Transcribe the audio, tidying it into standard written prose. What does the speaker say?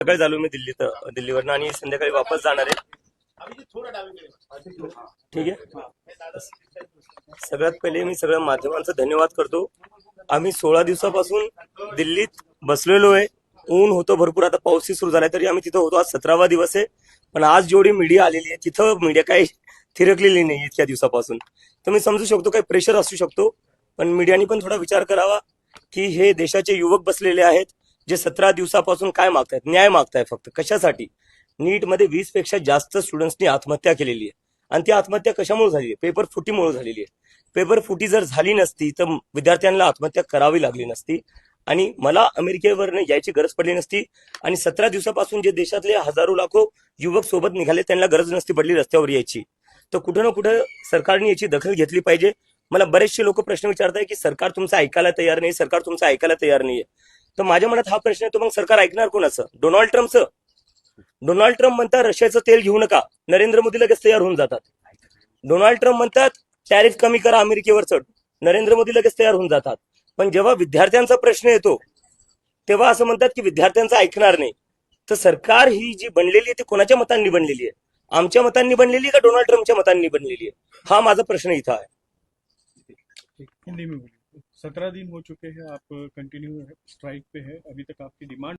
सकाळी झालो मी दिल्लीवरनं आणि संध्याकाळी वापस जाणार आहे. ठीक आहे. सगळ्यात पहिले मी सगळ्या माध्यमांचा धन्यवाद करतो. आम्ही 16 दिवसापासून दिल्लीत बसलेलो आहे. ऊन होतं भरपूर, आता पाऊसही सुरू झालाय तरी आम्ही तिथं होतो. आज 17वा दिवस आहे. पण आज जेवढी मीडिया आलेली आहे तिथं मीडिया काही थिरकलेली नाही इतक्या दिवसापासून. तर मी समजू शकतो काही प्रेशर असू शकतो, पण मीडियाने पण थोडा विचार करावा की हे देशाचे युवक बसलेले आहेत जे 17 दिवसापासून काय मागतायत, न्याय मागताय. फक्त कशासाठी? नीटमध्ये 20 पेक्षा जास्त स्टुडंट्सनी आत्महत्या केलेली आहे आणि ती आत्महत्या कशामुळे झाली आहे? पेपर फुटीमुळे झालेली आहे. पेपर फुटी जर झाली नसती तर विद्यार्थ्यांना आत्महत्या करावी लागली नसती आणि मला अमेरिकेवरनं यायची गरज पडली नसती. आणि 17 दिवसापासून जे देशातले हजारो लाखो युवक सोबत निघाले त्यांना गरज नसती पडली रस्त्यावर यायची. तर कुठं ना कुठं सरकारने याची दखल घेतली पाहिजे. मला बरेचसे लोक प्रश्न विचारताय की सरकार तुमचं ऐकायला तयार नाही, सरकार तुमचं ऐकायला तयार नाहीये. तर माझ्या मनात हा प्रश्न येतो, मग सरकार ऐकणार कोणाचं? डोनाल्ड ट्रम्पचं? डोनाल्ड ट्रम्प म्हणतात रशियाचं तेल घेऊ नका, नरेंद्र मोदी लगेच तयार होऊन जातात. डोनाल्ड ट्रम्प म्हणतात टॅरिफ कमी करा अमेरिकेवर चढ, नरेंद्र मोदी लगेच तयार होऊन जातात. पण जेव्हा विद्यार्थ्यांचा प्रश्न येतो तेव्हा असं म्हणतात की विद्यार्थ्यांचं ऐकणार नाही. तर सरकार ही जी बनलेली आहे ती कोणाच्या मतांनी बनलेली आहे? आमच्या मतांनी बनलेली आहे का डोनाल्ड ट्रम्पच्या मतांनी बनलेली आहे? हा माझा प्रश्न इथं आहे. हिंदी में बोलिए। 17 दिन हो चुके हैं, आप कंटिन्यू स्ट्राइक पे है, अभी तक आपकी डिमांड